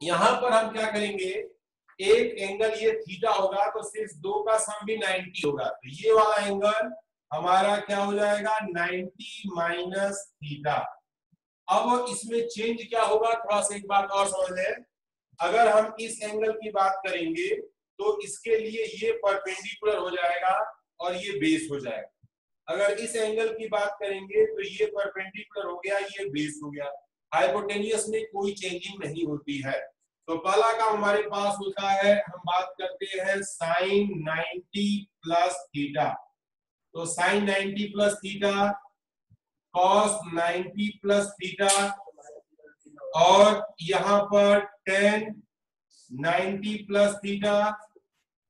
यहां पर हम क्या करेंगे, एक एंगल ये थीटा होगा तो सिर्फ दो का सम भी 90 होगा, तो ये वाला एंगल हमारा क्या हो जाएगा 90 माइनस थीटा। अब इसमें चेंज क्या होगा, थोड़ा सा एक बात और समझ लें। अगर हम इस एंगल की बात करेंगे तो इसके लिए ये परपेंडिकुलर हो जाएगा और ये बेस हो जाएगा। अगर इस एंगल की बात करेंगे तो ये परपेंडिकुलर हो गया, ये बेस हो गया। हाइपोटेनियस में कोई चेंजिंग नहीं होती है। तो पहला काम हमारे पास होता है, हम बात करते हैं साइन 90 प्लस थीटा। तो sine 90 plus theta, cos 90 plus theta, और यहां पर टेन 90 प्लस थीटा,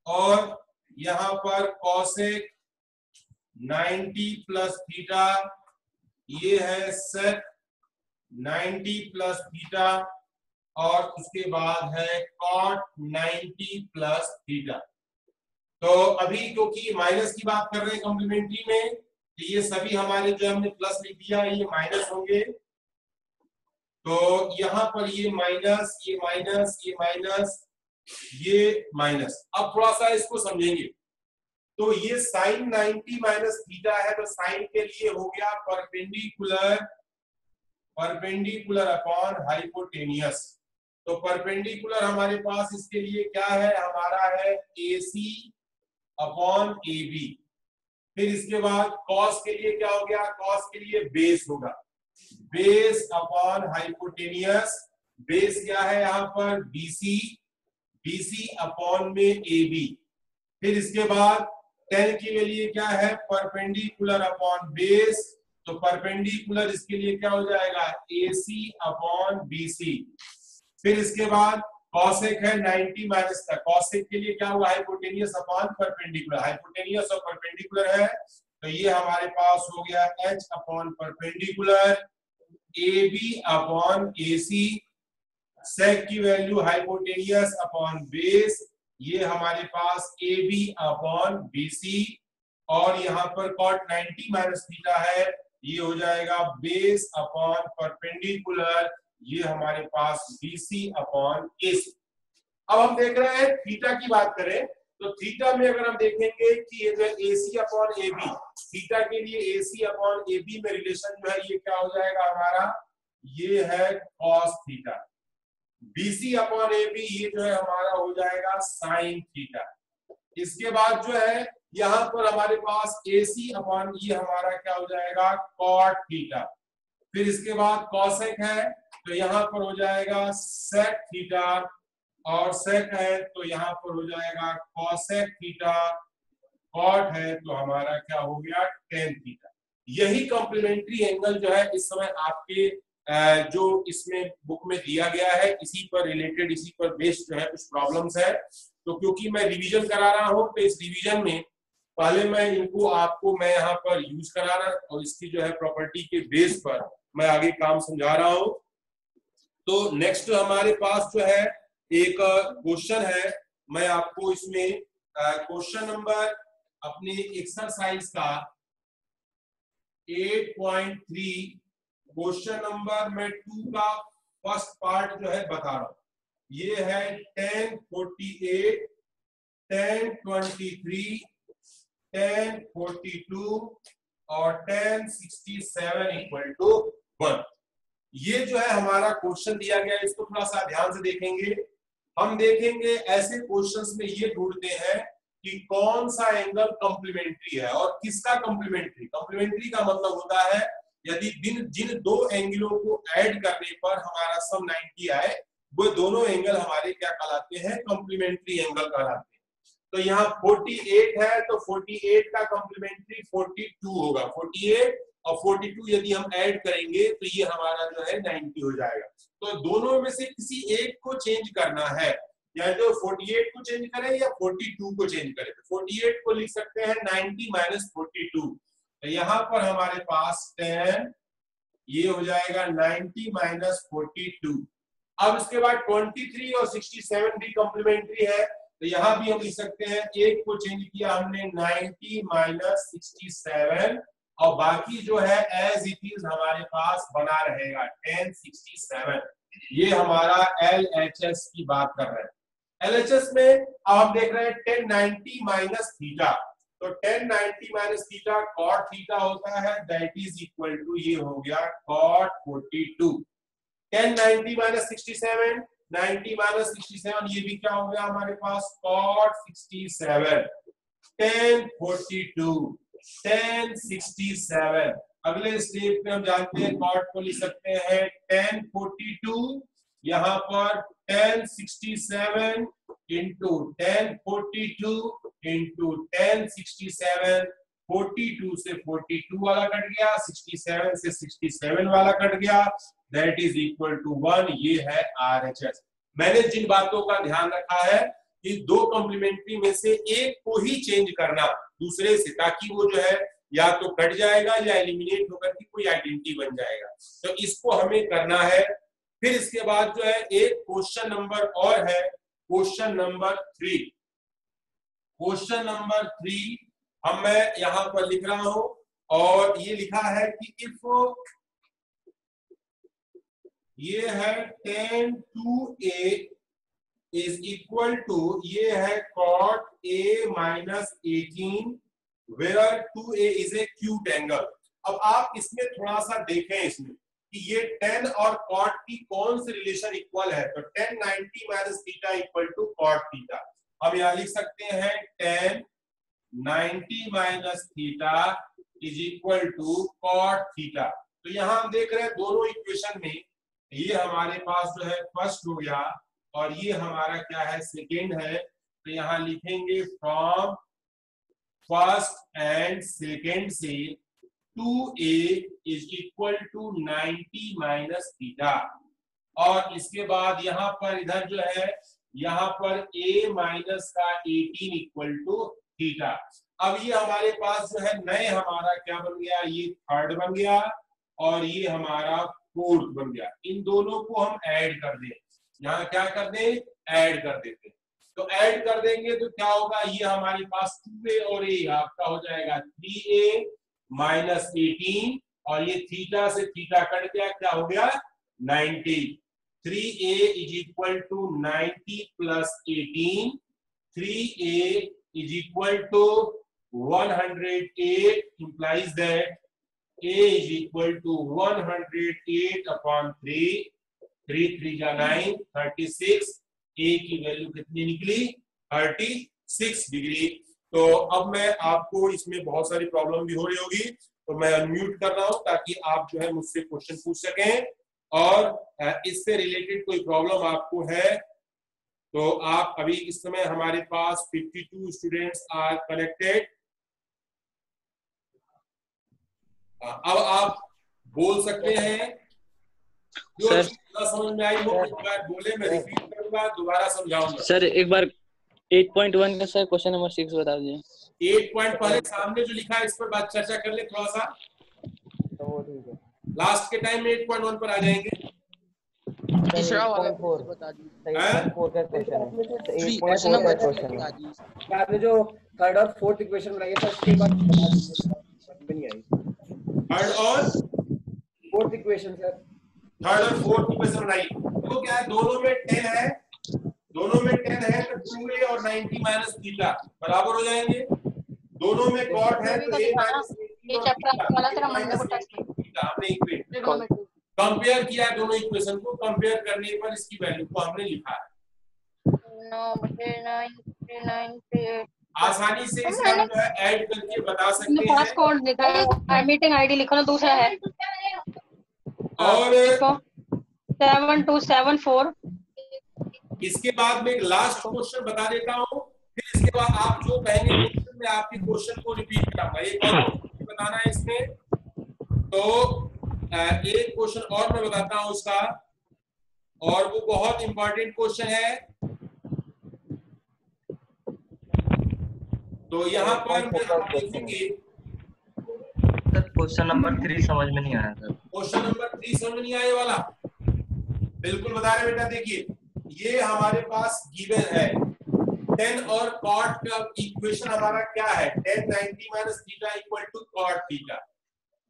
और यहां पर कॉसेक 90 प्लस थीटा, ये है सेक 90 प्लस थीटा, और उसके बाद है कॉट 90 प्लस थीटा। तो अभी क्योंकि माइनस की बात कर रहे हैं कॉम्प्लीमेंट्री में, तो ये सभी हमारे जो हमने प्लस लिख दिया ये माइनस होंगे। तो यहां पर ये माइनस, ये माइनस, ये माइनस, ये माइनस। अब थोड़ा सा इसको समझेंगे। तो ये साइन 90 माइनस थीटा है, तो साइन के लिए हो गया परपेंडिकुलर, परपेंडिकुलर अपॉन हाइपोटेनियस। तो परपेंडिकुलर हमारे पास इसके लिए क्या है, हमारा है AC अपॉन AB। फिर इसके बाद कॉस के लिए क्या हो गया, कॉस के लिए बेस होगा, बेस अपॉन हाइपोटेनियस। बेस क्या है यहाँ पर BC, BC अपॉन में AB। फिर इसके बाद टेन की वैल्यू क्या है, परपेंडिकुलर अपॉन बेस। तो परपेंडिकुलर इसके लिए क्या हो जाएगा, AC अपॉन BC। फिर इसके बाद कॉसेक है 90 माइनस का, कॉसेक के लिए क्या हुआ, हाइपोटेनियस अपॉन परपेंडिकुलर। हाइपोटेनियस और परपेंडिकुलर है तो ये हमारे पास हो गया H upon perpendicular, AB upon AC। सेक की वैल्यू हाइपोटेनियस अपॉन बेस, ये हमारे पास AB अपॉन BC। और यहाँ पर कॉट 90 माइनस थीटा है, ये हो जाएगा बेस अपॉन परपेंडिकुलर, ये हमारे पास BC अपॉन AC। अब हम देख रहे हैं थीटा की बात करें तो थीटा में अगर हम देखेंगे कि ये जो AC अपॉन AB, थीटा के लिए AC अपॉन AB में रिलेशन जो है ये क्या हो जाएगा हमारा, ये है cos theta. BC upon AB ये जो है हमारा हो जाएगा साइन थीटा। इसके बाद जो है यहाँ पर हमारे पास AC अपॉन ये हमारा क्या हो जाएगा कॉट थीटा। फिर इसके बाद कॉसेक है तो यहाँ पर हो जाएगा सेक थीटा, और सेक है तो यहाँ पर हो जाएगा कॉसेक थीटा, कॉट है तो हमारा क्या हो गया टेन थीटा। यही कॉम्प्लीमेंट्री एंगल जो है इस समय आपके जो इसमें बुक में दिया गया है, इसी पर रिलेटेड, इसी पर बेस्ड जो है कुछ प्रॉब्लम्स है। तो क्योंकि मैं रिवीजन करा रहा हूं तो इस रिवीजन में पहले मैं इनको आपको मैं यहाँ पर यूज करा रहा और इसकी जो है प्रॉपर्टी के बेस पर मैं आगे काम समझा रहा हूं। तो नेक्स्ट हमारे पास जो है एक क्वेश्चन है, मैं आपको इसमें क्वेश्चन नंबर अपने एक्सरसाइज का 8.3 क्वेश्चन नंबर में 2 का फर्स्ट पार्ट जो है बता रहा हूं। ये है 1048, 1023, 1042 और 1067 इक्वल टू 1। ये जो है हमारा क्वेश्चन दिया गया है, इसको थोड़ा सा ध्यान से देखेंगे। हम देखेंगे ऐसे क्वेश्चंस में ये ढूंढते हैं कि कौन सा एंगल कॉम्प्लीमेंट्री है और किसका कॉम्प्लीमेंट्री। कॉम्प्लीमेंट्री का मतलब होता है यदि जिन दो एंगलों को ऐड करने पर हमारा सम 90 आए, वो दोनों एंगल हमारे क्या कहलाते हैं, कॉम्प्लीमेंट्री एंगल कहलाते हैं। तो यहाँ 48 है तो 48 का कॉम्प्लीमेंट्री 42 होगा। 48 और 42 यदि हम ऐड करेंगे तो ये हमारा जो है 90 हो जाएगा। तो दोनों में से किसी एक को चेंज करना है, या तो 48 को चेंज करें या 42 को चेंज करें। तो 48 को लिख सकते हैं 90 माइनस 42। तो यहाँ पर हमारे पास 10, ये हो जाएगा 90 माइनस 42। अब इसके बाद 23 और 67 भी कॉम्प्लीमेंट्री है, तो यहाँ भी हम लिख सकते हैं, एक को चेंज किया हमने 90 माइनस 67 और बाकी जो है एज इट इज हमारे पास बना रहेगा 1067। ये हमारा LHS की बात कर रहे हैं। LHS में अब हम देख रहे हैं 1090 माइनस थीटा, तो 1090 माइनस थीटा कॉट थीटा होता है, दैट इज इक्वल टू ये हो गया कॉट 42। 1090 माइनस 67, 90 माइनस 67 ये भी क्या हो गया हमारे पास कॉट 67। 1042, 1067। अगले स्टेप में हम जानते हैं कॉट को लिख सकते हैं 1042, यहाँ पर 1067 इंटू 1042 इंटू 1067, 42 से 42 वाला कट गया, 67 से 67 वाला कट गया, दैट इज इक्वल टू 1। ये है RHS। मैंने जिन बातों का ध्यान रखा है कि दो कॉम्प्लीमेंट्री में से एक को ही चेंज करना दूसरे से, ताकि वो जो है या तो कट जाएगा या एलिमिनेट होकर के कोई आइडेंटिटी बन जाएगा, तो इसको हमें करना है। फिर इसके बाद जो है एक क्वेश्चन नंबर और है, क्वेश्चन नंबर 3। क्वेश्चन नंबर 3 हम मैं यहां पर लिख रहा हूं, और ये लिखा है कि इफ ये है 10 to a is equal to ये है cot a minus 18 where 2a is acute angle. अब आप इसमें थोड़ा सा देखें इसमें कि ये 10 और cot की कौन सी रिलेशन इक्वल है, तो 1090 minus theta equal to cot theta. अब यहां लिख सकते हैं 1090 minus theta is equal to cot theta. तो यहां हम देख रहे हैं दोनों इक्वेशन में ये हमारे पास जो है फर्स्ट हो गया और ये हमारा क्या है सेकेंड है, तो यहां लिखेंगे फ्रॉम फर्स्ट एंड सेकेंड से 2a is equal to 90 minus theta, और इसके बाद यहां पर इधर जो है यहां पर a माइनस का 18 इक्वल टू थीटा। अब ये हमारे पास जो है नए हमारा क्या बन गया, ये थर्ड बन गया और ये हमारा फोर्थ बन गया। इन दोनों को हम ऐड कर दें, यहाँ क्या कर दें, ऐड कर देते हैं। तो ऐड कर देंगे तो क्या होगा, ये हमारे पास 2a और a आपका हो जाएगा 3a माइनस 18, और ये थीटा से थीटा कट गया, क्या हो गया 90। 3a is equal to 90 plus 18, 3a is equal to 108 implies that a is equal to 108 upon 3, 3 3 जा 9, 36, a की वैल्यू कितनी निकली 36 डिग्री। तो अब मैं आपको इसमें बहुत सारी प्रॉब्लम भी हो रही होगी, तो मैं अनम्यूट कर रहा हूं ताकि आप जो है मुझसे क्वेश्चन पूछ सकें, और इससे रिलेटेड कोई प्रॉब्लम आपको है तो आप अभी इस समय हमारे पास 52 स्टूडेंट्स आर कनेक्टेड। अब आप बोल सकते हैं जो समझ में आई हो बोले, मैं रिपीट करूंगा, दोबारा समझाऊंगा। सर एक बार 8.1 का सर क्वेश्चन नंबर 6 बता दीजिए। 8 पॉइंट पहले सामने जो लिखा है इस पर बात चर्चा कर ले थोड़ा सा, तो वो ठीक है। लास्ट के टाइम में 8.1 पर आ जाएंगे। तीसरा वाला बता दीजिए। 8.4 का क्वेश्चन है, 8.4 का क्वेश्चन है। आपने जो थर्ड और फोर्थ इक्वेशन बनाई है उसके बाद बता दीजिए, नहीं आई थर्ड और फोर्थ इक्वेशन सर। थर्ड और फोर्थ इक्वेशन बनाई, तो क्या है दोनों में 10 है, दोनों में 10 है तो 2a और 90 माइनस थीटा बराबर हो जाएंगे। दोनों में cot है तो a माइनस 18 और थीटा हमने कंपेयर किया दोनों इक्वेशन को, कंपेयर करने पर इसकी वैल्यू को हमने लिखा है। आसानी से इसका जो है ऐड करके बता सकते हैं। कोड लिखा है, मीटिंग आईडी लिखो ना, दूसरा है और 7274। इसके बाद में एक लास्ट क्वेश्चन बता देता हूँ, फिर इसके बाद आप जो कहेंगे क्वेश्चन में आपके क्वेश्चन को रिपीट कराऊंगा। एक और बताना है इसमें, तो एक क्वेश्चन और मैं बताता हूँ उसका, और वो बहुत इंपॉर्टेंट क्वेश्चन है। तो यहाँ पर हम देखेंगे क्वेश्चन नंबर 3 समझ में नहीं आया सर। क्वेश्चन नंबर 3 समझ में नहीं आए वाला, बिल्कुल बता रहे बेटा। देखिए ये हमारे पास गिवन है 10 और cot का इक्वेशन हमारा क्या है, 1090 minus theta equal to cot theta.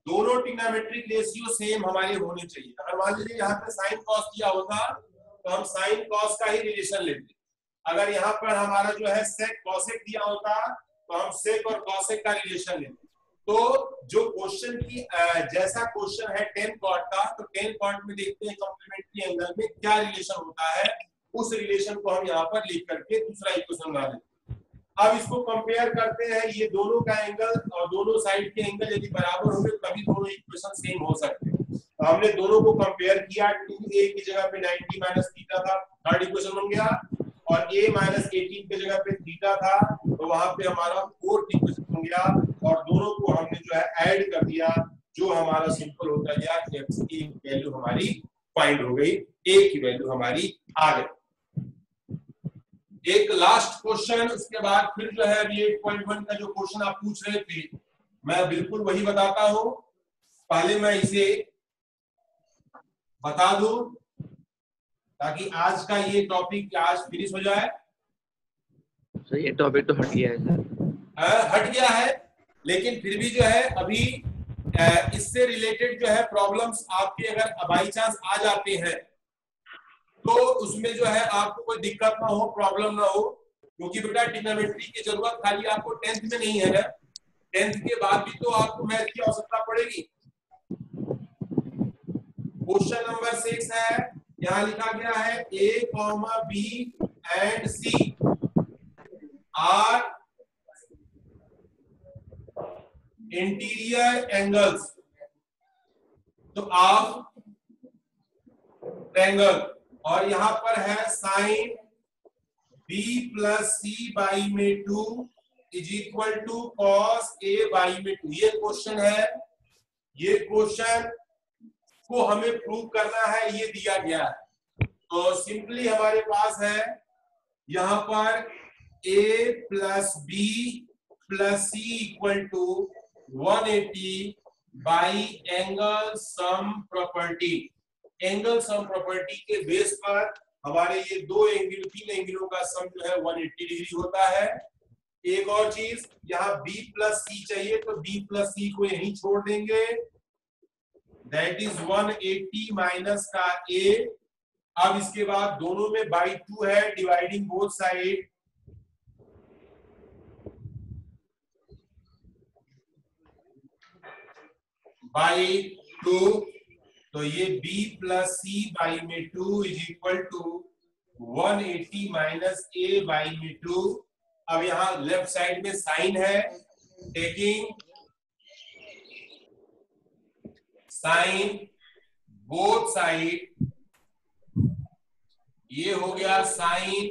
दोनों ट्रिग्नोमेट्रिक रेशियो सेम हमारे होने चाहिए। अगर मान लीजिए यहाँ पे साइन कॉस दिया होता तो हम साइन कॉस का ही रिलेशन लेते। अगर यहाँ पर हमारा जो है सेक कॉसेक दिया होता तो हम सेक और कॉसेक का रिलेशन लेते। तो जो क्वेश्चन की जैसा क्वेश्चन है टेन कॉट का, तो टेन कॉट में देखते हैं कॉम्प्लीमेंट्री एंगल में क्या रिलेशन होता है, उस रिलेशन को हम यहाँ पर लिख करके दूसरा इक्वेशन बना लेते हैं। अब इसको कंपेयर करते हैं, ये दोनों का एंगल और दोनों साइड के एंगल यदि बराबर होंगे तभी दोनों इक्वेशन सेम हो सकते हैं। तो हमने दोनों को कंपेयर किया, 2a की जगह पे 90 माइनस थीटा था, थर्ड इक्वेशन बन गया, और a माइनस 18 की जगह पे थीटा था, तो वहां पे हमारा फोर्थ इक्वेशन बन गया, और दोनों को हमने जो है ऐड कर दिया, जो हमारा सिंपल होता गया, x की वैल्यू हमारी फाइंड हो गई, a की वैल्यू हमारी आ गई। एक लास्ट क्वेश्चन, उसके बाद फिर जो है अभी 8.1 का जो क्वेश्चन आप पूछ रहे थे मैं बिल्कुल वही बताता हूं। पहले मैं इसे बता दूं ताकि आज का ये टॉपिक आज फिनिश हो जाए। सर ये टॉपिक तो हट गया है सर। हट गया है, लेकिन फिर भी जो है अभी इससे रिलेटेड जो है प्रॉब्लम्स आपके अगर बाई चांस आ जाते हैं तो उसमें जो है आपको कोई दिक्कत ना हो, प्रॉब्लम ना हो, क्योंकि बेटा ट्रिग्नोमेट्री की जरूरत खाली आपको 10th में नहीं है, 10th के बाद भी तो आपको मैथ की आवश्यकता पड़ेगी। क्वेश्चन नंबर 6 है, यहाँ लिखा गया है a, b and c are interior angles तो ऑफ ट्रायंगल, और यहां पर है sine b plus C by में 2 is equal to cos a by में 2। ये क्वेश्चन है, ये क्वेश्चन को हमें प्रूव करना है, ये दिया गया है। तो सिंपली हमारे पास है यहां पर a plus b plus c equal to 180 by angle sum property. Angle sum property के बेस पर हमारे ये दो एंगल, तीन एंगलों का सम जो है 180 डिग्री होता है। एक और चीज, यहाँ b प्लस सी चाहिए तो b प्लस सी को यहीं छोड़ देंगे, दैट इज 180 माइनस का a। अब इसके बाद दोनों में बाई 2 है, डिवाइडिंग बोथ साइड, बाई 2, तो ये b प्लस सी बाई में 2 is equal to 180 minus a by में 2। अब यहां लेफ्ट साइड में साइन है, टेकिंग साइन बोथ साइड, ये हो गया sine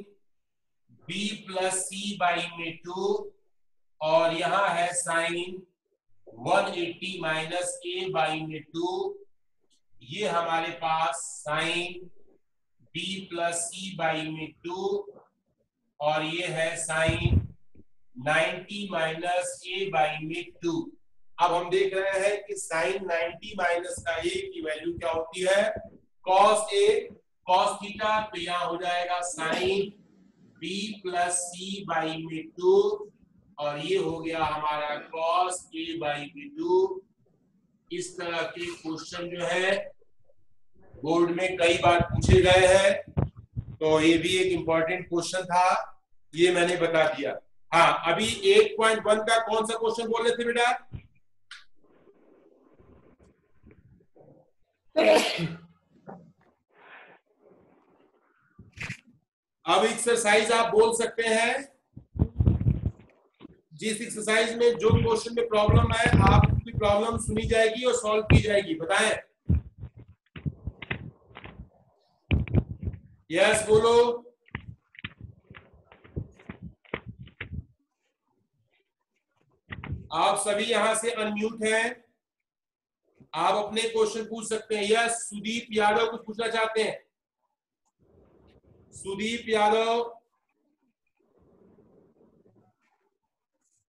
b plus C by में 2, और यहां है साइन 180 माइनस a बाई में 2। ये हमारे पास sine b plus C by में 2, और ये है साइन 90 माइनस a बाई में 2। अब हम देख रहे हैं कि साइन 90 माइनस का a की वैल्यू क्या होती है, कॉस a कॉस थीटा, तो यहाँ हो जाएगा sine b plus C by में 2, और ये हो गया हमारा कॉस a बाई में 2। इस तरह के क्वेश्चन जो है बोर्ड में कई बार पूछे गए हैं, तो ये भी एक इंपॉर्टेंट क्वेश्चन था, ये मैंने बता दिया। हाँ, अभी 8.1 का कौन सा क्वेश्चन बोल रहे थे बेटा? अब एक्सरसाइज आप बोल सकते हैं, जिस एक्सरसाइज में जो क्वेश्चन में प्रॉब्लम है आपकी प्रॉब्लम सुनी जाएगी और सॉल्व की जाएगी, बताएं। यस बोलो। आप सभी यहां से अनम्यूट हैं, आप अपने क्वेश्चन पूछ सकते हैं। यस, सुदीप यादव कुछ पूछना चाहते हैं? सुदीप यादव,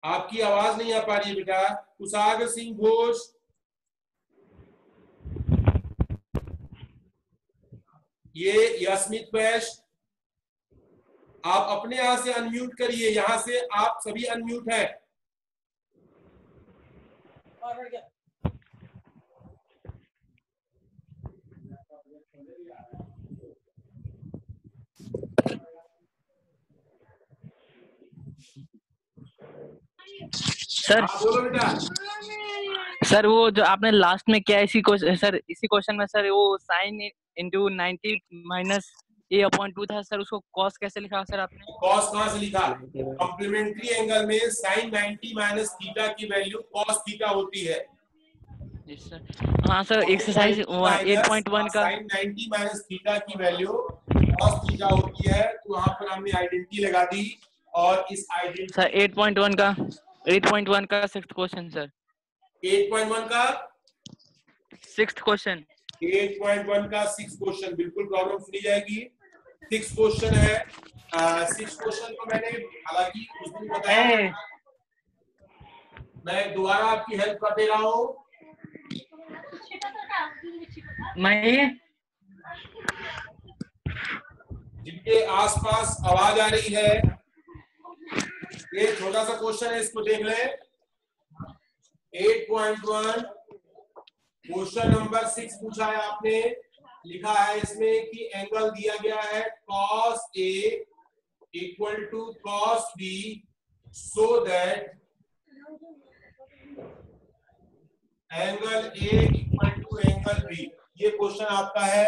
आपकी आवाज नहीं आ पा रही है बेटा। कुशाग्र सिंह घोष, ये यस्मित वैश, आप अपने यहां से अनम्यूट करिए, यहां से आप सभी अनम्यूट हैं। सर हाँ बोलो बेटा। सर वो जो आपने लास्ट में क्या इसी क्वेश्चन में सर वो साइन इंटू 90 माइनस a/2 था सर, उसको कॉस कैसे लिखा सर आपने? कॉस कहां से लिखा? कॉम्प्लीमेंट्री एंगल में साइन 90 माइनस थीटा की वैल्यू कॉस थीटा होती है। जी सर। हाँ सर, एक्सरसाइज 8.1 का साइन 90 माइनस थीटा की वैल्यू कॉस थीटा होती है, तो वहां पर हमने आइडेंटिटी लगा दी। और इस आइडेंटिटी सर 8.1 का 6th क्वेश्चन सर। 8.1 का 6th क्वेश्चन 8.1 का 6 क्वेश्चन बिल्कुल प्रॉब्लम सुनी जाएगी। 6 क्वेश्चन है। 6 क्वेश्चन को मैंने हालांकि उस दिन बताया, मैं दोबारा आपकी हेल्प कर दे रहा हूँ। मैं जिनके आसपास आवाज आ रही है, ये छोटा सा क्वेश्चन है, इसको देख लें। 8.1 क्वेश्चन नंबर 6 पूछा है आपने। लिखा है इसमें कि एंगल दिया गया है cos A equal to cos B so that angle A equal to angle B। ये क्वेश्चन आपका है,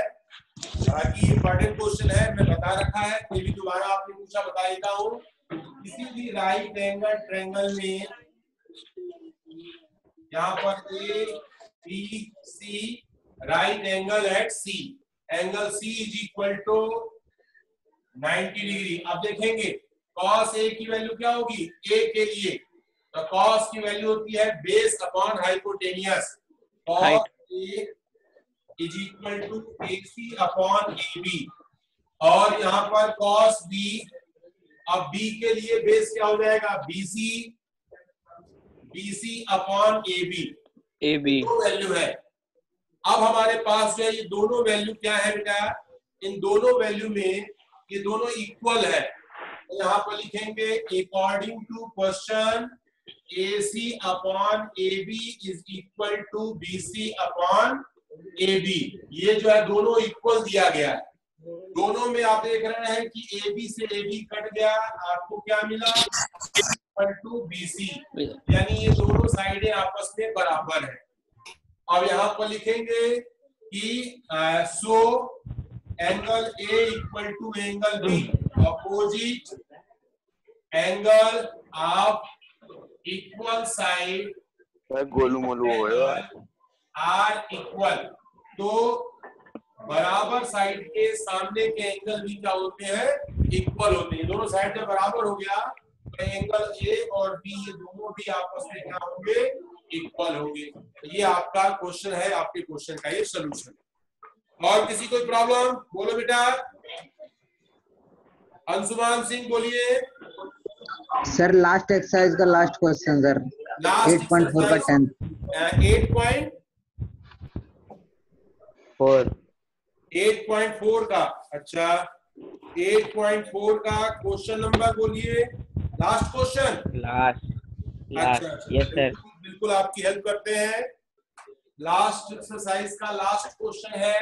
हालांकि इंपॉर्टेंट क्वेश्चन है, मैं बता रखा है, कोई भी दोबारा आपने पूछा बता देता हूँ। किसी भी राइट एंगल ट्रायंगल में यहाँ पर A B C right angle at C, angle C is equal to 90 degree. अब देखेंगे cos A की वैल्यू क्या होगी A के लिए, तो cos की वैल्यू होती है base upon hypotenuse. cos A is equal to AC upon AB। और यहाँ पर cos B, अब B के लिए बेस क्या हो जाएगा BC अपॉन AB वैल्यू है। अब हमारे पास जो है ये दोनों वैल्यू क्या है बेटा, इन दोनों वैल्यू में ये दोनों इक्वल है, तो यहाँ पर लिखेंगे according to question AC upon AB is equal to BC upon AB। ये जो है दोनों इक्वल दिया गया है। दोनों में आप देख रहे हैं कि AB से AB कट गया, आपको क्या मिला इक्वल टू BC, यानी ये दोनों साइडें आपस में बराबर है। अब यहाँ पर लिखेंगे कि so angle A equal to angle B opposite angle of equal side गोलू मोलू हो गया आर इक्वल। तो बराबर साइड के सामने के एंगल भी क्या होते हैं, इक्वल होते हैं। दोनों साइड जब बराबर हो गया तो एंगल A और B ये दोनों भी आपस में क्या होंगे, इक्वल होंगे। ये आपका क्वेश्चन है, आपके क्वेश्चन का ये सोल्यूशन। और किसी कोई प्रॉब्लम बोलो बेटा। अंशुमान सिंह बोलिए सर। लास्ट एक्सरसाइज का लास्ट क्वेश्चन सर, 8.4 का 10। 8.4 का, अच्छा 8.4 का क्वेश्चन नंबर बोलिए। लास्ट क्वेश्चन, अच्छा यस सर। बिल्कुल आपकी हेल्प करते हैं। लास्ट एक्सरसाइज का लास्ट क्वेश्चन है,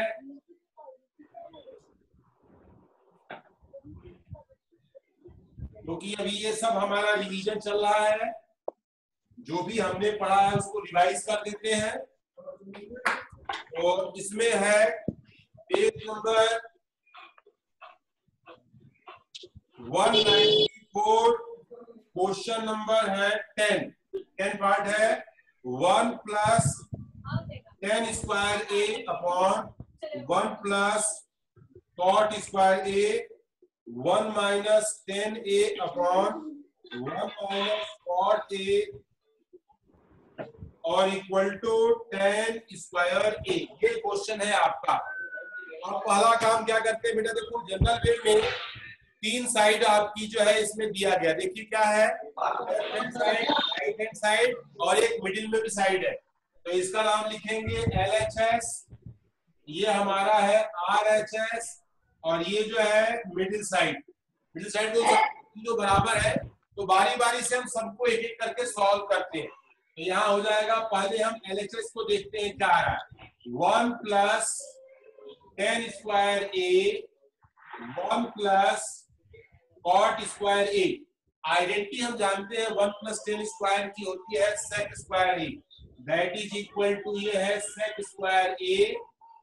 क्योंकि अभी ये सब हमारा रिवीजन चल रहा है, जो भी हमने पढ़ा है उसको रिवाइज कर देते हैं। और इसमें है पेज नंबर 194, क्वेश्चन नंबर है 10 पार्ट है 1 plus 10 square A upon 1 plus cot square A 1 minus 10A upon 1 minus cot A और इक्वल टू 10 स्क्वायर A। ये क्वेश्चन है आपका। आप पहला काम क्या करते हैं बेटा, देखो जनरल वे में 3 साइड आपकी जो है इसमें दिया गया, देखिए क्या है, left hand side, right hand side और एक मिडिल में भी साइड है। तो इसका नाम लिखेंगे LHS, ये हमारा है RHS और ये जो है मिडिल साइड जो बराबर है। तो बारी बारी से हम सबको एक एक करके सॉल्व करते हैं। तो यहाँ हो जाएगा, पहले हम LHS को देखते हैं क्या आ रहा है। 1 plus 10 square A 1 plus cot square A। Identity हम जानते हैं 1 + 10 स्क्वायर की होती है sec square a, that is equal to ये है sec स्क्वायर a,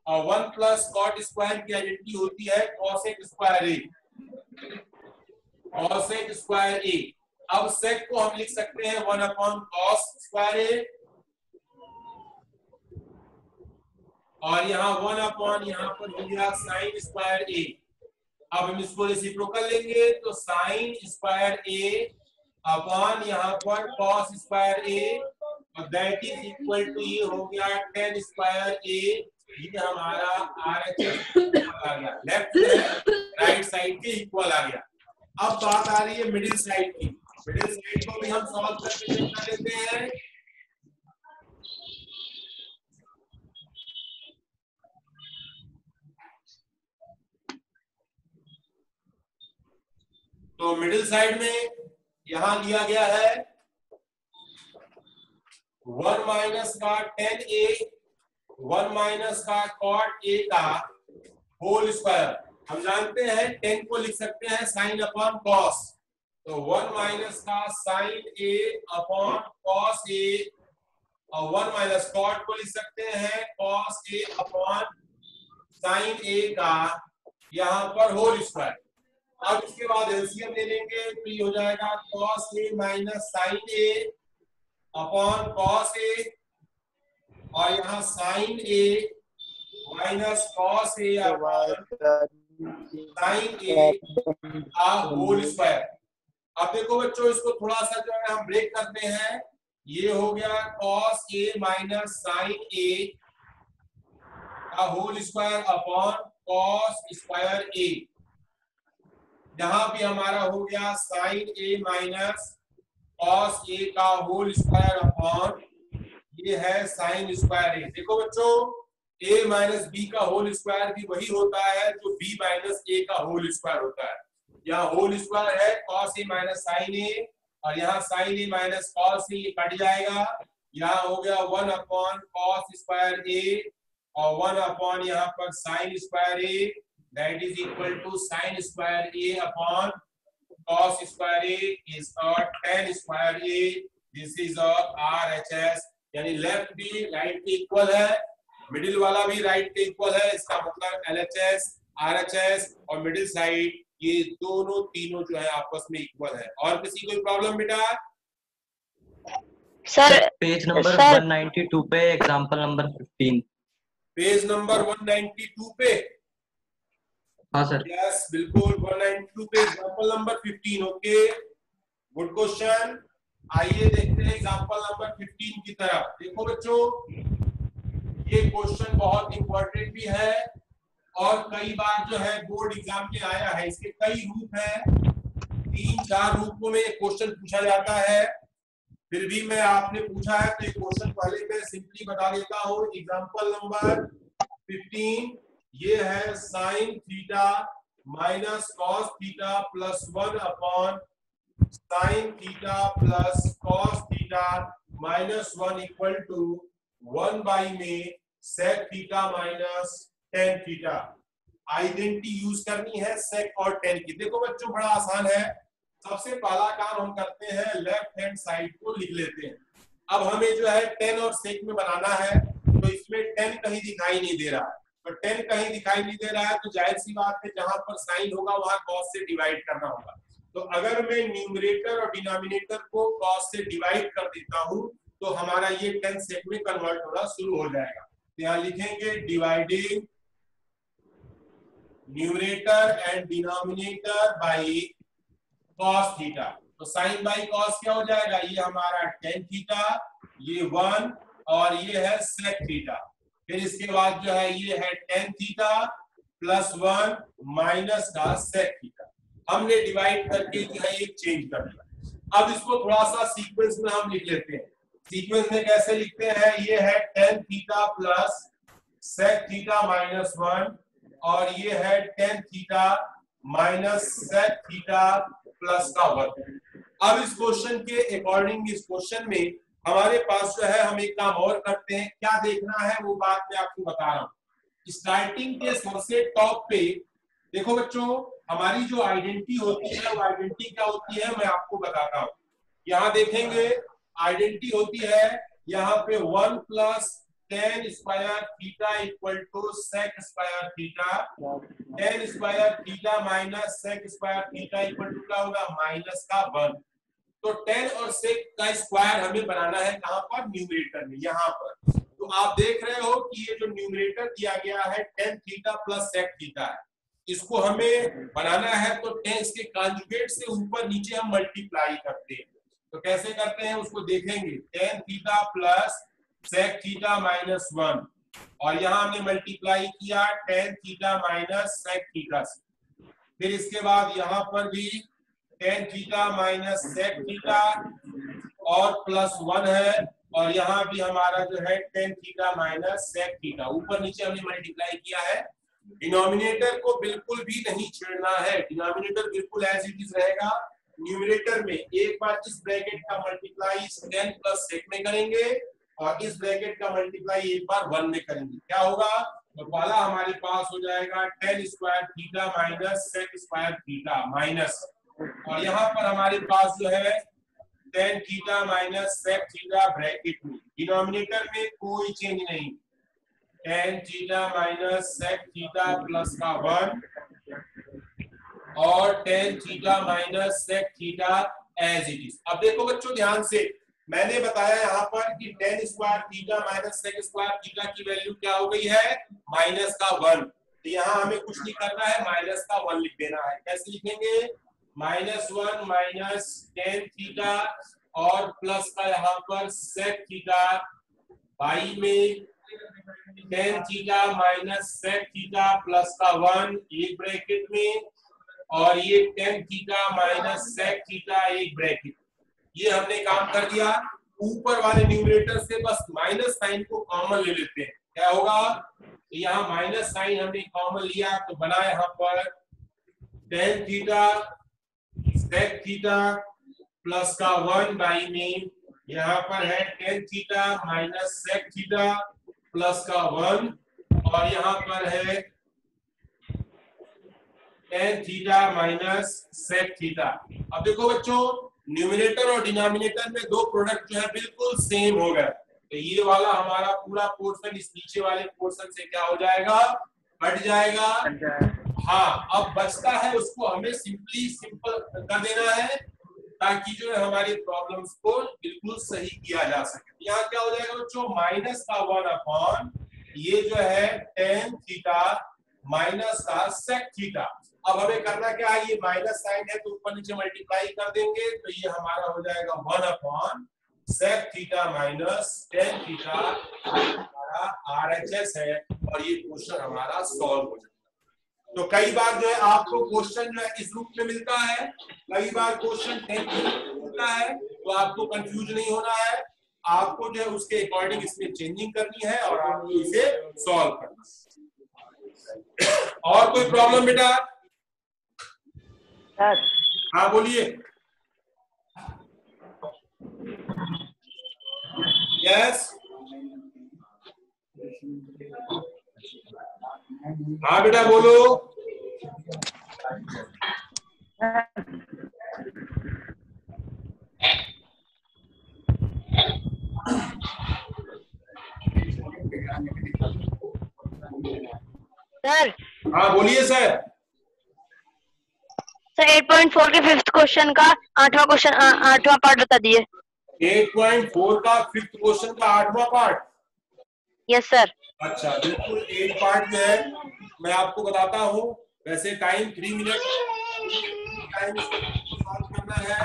और 1 + cot स्क्वायर की आइडेंटिटी होती है cosec square a, cosec square a। अब sec को हम लिख सकते हैं 1/cos स्क्वायर a, और यहाँ 1/, यहाँ पर हो गया sin स्क्वायर a। अब हम इसको रेसिप्रोकल लेंगे तो sin स्क्वायर a अपॉन यहाँ पर cos स्क्वायर a, और दैट इज इक्वल टू ये हो गया tan स्क्वायर a। ये हमारा RHS आ गया, लेफ्ट राइट साइड के इक्वल आ गया। अब बात आ रही है मिडिल साइड की। मिडिल साइड को भी हम सॉल्व करके चेक कर लेते हैं। तो मिडिल साइड में यहां लिया गया है 1 माइनस का tan a, 1 माइनस का cot a का होल स्क्वायर। हम जानते हैं tan को लिख सकते हैं sin अपॉन cos, तो 1 माइनस का sin a upon cos a, और 1 माइनस cot को लिख सकते हैं cos a upon sin a का यहाँ पर होल स्क्वायर। अब इसके बाद एलसीएम ले लेंगे तो ये हो जाएगा cos a minus sin a upon cos a, और यहाँ sin a minus cos a upon sin a का होल स्क्वायर। अब देखो बच्चों, इसको थोड़ा सा जो है हम ब्रेक करते हैं। ये हो गया cos a minus sin a का whole square upon cos square a। यहाँ भी हमारा हो गया sin a minus cos a का होल स्क्वायर अपॉन ये है sin स्क्वायर a। देखो बच्चों, a माइनस b का होल स्क्वायर भी वही होता है जो b माइनस a का होल स्क्वायर होता है। यहाँ होल स्क्वायर है cos a minus sin a, और यहाँ sin a minus cos a cut जाएगा। यहाँ हो गया 1/cos स्क्वायर a, और 1/ यहाँ पर sin square a, that is equal to sin square a upon cos square a is a tan square a। This is a RHS, यानी left भी right के इक्वल है, मिडिल वाला भी राइट के इक्वल है। इसका मतलब LHS, RHS और मिडिल साइड ये दोनों तीनों जो है आपस में इक्वल है। और किसी कोई प्रॉब्लम बेटा? सर पेज नंबर 192 पे एग्जांपल नंबर 15। पेज नंबर 192 पे? हाँ सर। यस बिल्कुल, 192 पे example number 15। Okay, good question. आइए देखते हैं एग्जांपल नंबर 15 की तरफ। देखो बच्चों, ये क्वेश्चन बहुत इंपॉर्टेंट भी है और कई बार जो है बोर्ड एग्जाम में आया है। इसके कई रूप हैं, 3-4 रूपों में क्वेश्चन पूछा जाता है। फिर भी मैं आपने पूछा है तो ये क्वेश्चन पहले मैं सिंपली बता देता हूँ। एग्जांपल नंबर 15 ये है sin theta minus cos theta plus 1/sin theta plus cos theta minus 1 equal to 1 में sec theta minus tan theta. Identity use करनी है sec और tan की। देखो बच्चों, बड़ा आसान है। सबसे पहला काम हम करते हैं, लेफ्ट हैंड साइड को लिख लेते हैं। अब हमें जो है tan और sec में बनाना है, तो इसमें tan कहीं दिखाई नहीं दे रहा है, तो 10 कहीं दिखाई नहीं दे रहा है, तो जाहिर सी बात है जहां पर साइन होगा वहां cos से डिवाइड करना होगा। तो अगर मैं न्यूमरेटर और डिनोमिनेटर को cos से डिवाइड कर देता हूं तो हमारा ये 10 sec में कन्वर्ट होना शुरू हो जाएगा। तो यहाँ लिखेंगे dividing numerator and denominator by cos theta. तो साइन बाई cos क्या हो जाएगा? ये हमारा tan थीटा, ये 1 और ये है sec थीटा। फिर इसके बाद जो है ये है tan थीटा प्लस 1 माइनस का sec थीटा। हमने डिवाइड करके जो है ये चेंज कर दिया। अब इसको थोड़ा सा सीक्वेंस में हम लिख लेते हैं। सीक्वेंस में कैसे लिखते हैं? ये है tan theta plus sec theta minus 1, और ये है tan theta minus sec theta plus का 1। अब इस क्वेश्चन के अकॉर्डिंग इस क्वेश्चन में हमारे पास जो है, हम एक काम और करते हैं। क्या देखना है वो बात मैं आपको बता रहा हूँ। स्टार्टिंग के सबसे टॉप पे देखो बच्चों, हमारी जो आइडेंटिटी होती है वो आइडेंटिटी क्या होती है मैं आपको बताता हूँ। यहाँ देखेंगे आइडेंटिटी होती है यहाँ पे 1 plus tan square theta equal to sec square theta, tan square theta minus sec square theta equal to क्या होगा माइनस का 1। तो tan और sec का स्क्वायर हमें बनाना है कहाँ पर न्यूमरेटर में यहाँ पर। तो आप देख रहे हो कि ये जो न्यूमरेटर दिया गया है tan theta plus sec theta है, इसको हमें बनाना है तो tan के कॉन्जुगेट से ऊपर नीचे हम मल्टीप्लाई करते हैं। तो कैसे करते हैं उसको देखेंगे। tan theta plus sec theta minus 1 और यहाँ हमने मल्टीप्लाई किया tan theta minus sec theta से। फिर इसके बाद यहाँ पर भी tan theta minus sec theta और प्लस 1 है और यहाँ भी हमारा जो है tan theta minus sec theta, ऊपर नीचे हमने मल्टीप्लाई किया है। डिनोमिनेटर को बिल्कुल भी नहीं छेड़ना है, डिनोमिनेटर बिल्कुल एज इट इज रहेगा। न्यूमरेटर में एक बार इस ब्रैकेट का मल्टीप्लाई tan प्लस sec में करेंगे और इस ब्रैकेट का मल्टीप्लाई एक बार 1 में करेंगे। क्या होगा तो पहला हमारे पास हो जाएगा tan square theta minus sec square theta minus, और यहाँ पर हमारे पास जो है tan theta minus sec theta bracket में, डिनोमिनेटर में कोई चेंज नहीं, tan theta minus sec theta plus का 1 और tan theta minus sec theta as it is. अब देखो बच्चों ध्यान से, मैंने बताया यहाँ पर कि tan square theta minus sec square theta की वैल्यू क्या हो गई है माइनस का 1। तो यहाँ हमें कुछ नहीं करना है, माइनस का 1 लिख देना है। कैसे लिखेंगे माइनस 1 माइनस tan थीटा और प्लस का यहाँ पर sec थीटा बाई में tan theta minus sec theta plus का 1 एक ब्रैकेट में और ये tan theta minus sec theta एक ब्रैकेट। ये हमने काम कर दिया। ऊपर वाले न्यूमरेटर से बस माइनस साइन को कॉमन ले लेते हैं, क्या होगा तो यहाँ माइनस साइन हमने कॉमन लिया तो बना यहाँ पर tan theta sec theta plus का 1 बाई में यहाँ पर है tan theta minus sec theta plus का 1 और यहाँ पर है tan theta minus sec theta. अब देखो बच्चों न्यूमरेटर और डिनोमिनेटर में दो प्रोडक्ट जो है बिल्कुल सेम हो गए, तो ये वाला हमारा पूरा पोर्शन इस नीचे वाले पोर्शन से क्या हो जाएगा कट जाएगा। हाँ अब बचता है उसको हमें सिंपल कर देना है ताकि जो है हमारी प्रॉब्लम्स को बिल्कुल सही किया जा सके। यहाँ क्या हो जाएगा बच्चों माइनस का 1 अपॉन ये जो है tan थीटा माइनस का sec थीटा। अब हमें करना क्या है, ये माइनस साइन है तो ऊपर नीचे मल्टीप्लाई कर देंगे तो ये हमारा हो जाएगा 1 upon sec theta minus tan theta, हमारा RHS है और ये क्वेश्चन हमारा सॉल्व हो जाएगा। तो कई बार जो है आपको क्वेश्चन जो है इस रूप में मिलता है, कई बार क्वेश्चन मिलता है, तो आपको कंफ्यूज नहीं होना है, आपको जो है उसके अकॉर्डिंग इसमें चेंजिंग करनी है और आपको इसे सॉल्व करना है। और कोई प्रॉब्लम बेटा? हाँ बोलिए। यस हाँ बेटा बोलो। सर हाँ बोलिए सर। सर 8.4 के फिफ्थ क्वेश्चन का आठवां पार्ट बता दिए। 8.4 का फिफ्थ क्वेश्चन का 8वां पार्ट? Yes sir. अच्छा बिल्कुल 8 पार्ट में है, मैं आपको बताता हूँ। वैसे टाइम 3 मिनट टाइम सॉल्व करना है।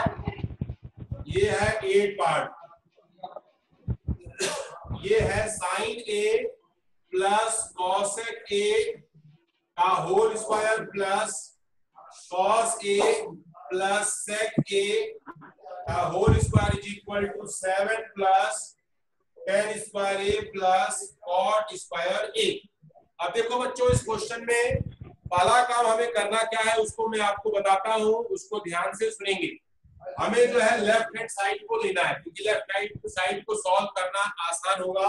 ये है 8 पार्ट, ये है साइन ए प्लस कॉसेक ए का whole square plus cos A plus sec A whole square is equal to 7 plus tan square A plus cot square A। अब देखो बच्चों इस क्वेश्चन में पहला काम हमें करना क्या है उसको मैं आपको बताता हूँ, उसको ध्यान से सुनेंगे। हमें जो है लेफ्ट हैंड साइड को लेना है क्योंकि लेफ्ट हैंड साइड को सॉल्व करना आसान होगा।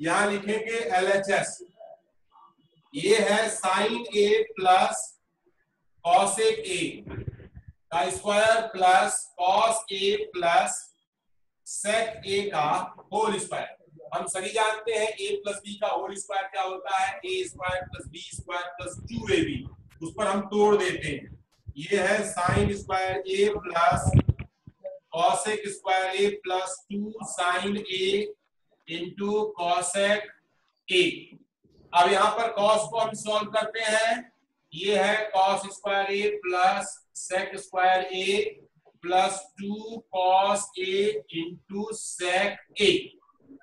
यहाँ लिखेंगे LHS, ये है साइन A प्लस कॉसेक ए का square plus cos a plus sec a का होल स्क्वायर। हम सभी जानते हैं a प्लस बी का होल स्क्वायर क्या होता है, a square plus b square plus 2ab। उस पर हम तोड़ देते हैं, ये है sine square a plus cosec square a plus 2 sign a into cosec a। अब यहाँ पर कॉस को हम सॉल्व करते हैं, ये है cos square a plus sec square a plus 2 cos a into sec a।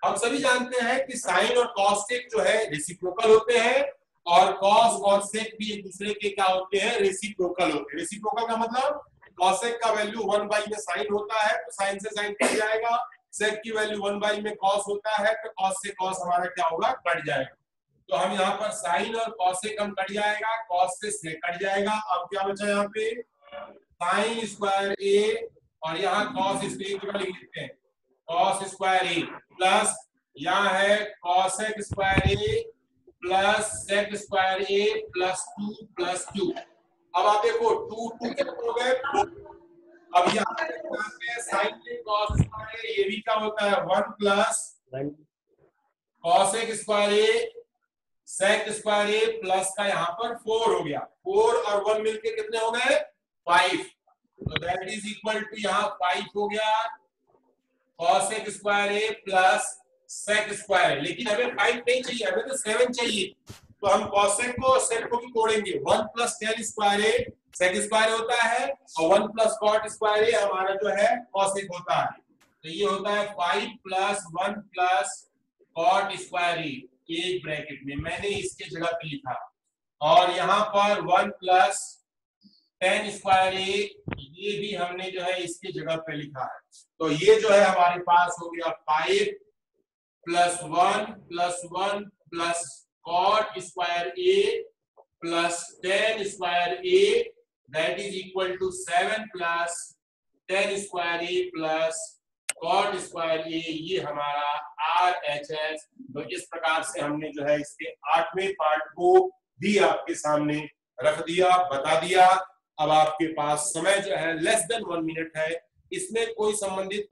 हम सभी जानते हैं कि साइन और कॉसेक जो है रेसिप्रोकल होते हैं और कॉस और सेक भी एक दूसरे के क्या होते हैं, रेसिप्रोकल होते हैं। रेसिप्रोकल का मतलब कॉसेक का वैल्यू 1/, में साइन होता है तो साइन से साइन कट जाएगा, सेक की वैल्यू 1/, में कॉस होता है तो कॉस से कॉस हमारा क्या होगा, कट जाएगा। तो हम यहाँ पर साइन और कॉसेक हम कट जाएगा, कॉस से सेक कट जाएगा। अब क्या बचा यहाँ पे, साइन स्क्वायर ए और यहाँ कॉस स्क्वायर लिख लेते हैं, कॉस स्क्वायर ए प्लस यहाँ है cosec square A plus sec square A plus 2 plus 2। अब आप देखो 2 2 कितने हो गए, 4। अब यहाँ पे साइन में कॉस स्क्वायर ए भी क्या होता है 1 plus cosec square A sec square A plus का यहाँ पर 4 हो गया। 4 और 1 मिलके कितने हो गए, 5। तो दैट इज इक्वल टू यहाँ 5 हो गया cosec square A plus sec square. लेकिन हमें 5 नहीं चाहिए, हमें तो 7 चाहिए। तो हम कॉसेक को और सेक को भी तोड़ेंगे। 1 प्लस टेन स्क्वायर ए सेक स्क्वायर होता है और 1 प्लस कॉट स्क्वायर ए हमारा जो है कॉसेक होता है। तो ये होता है 5 प्लस 1 प्लस कॉट स्क्वायर ए, एक ब्रैकेट में मैंने इसके जगह पे लिखा, और यहाँ पर 1 प्लस टेन स्क्वायर ए, ये भी हमने जो है इसके जगह पे लिखा है। तो ये जो है हमारे पास हो गया 5 plus 1 plus 1 plus cot square A plus tan square A, that is equal to 7 plus tan square A plus cot square A, ये हमारा RHS। तो इस प्रकार से हमने जो है इसके 8वें पार्ट को भी आपके सामने रख दिया, बता दिया। अब आपके पास समय जो है लेस देन 1 मिनट है, इसमें कोई संबंधित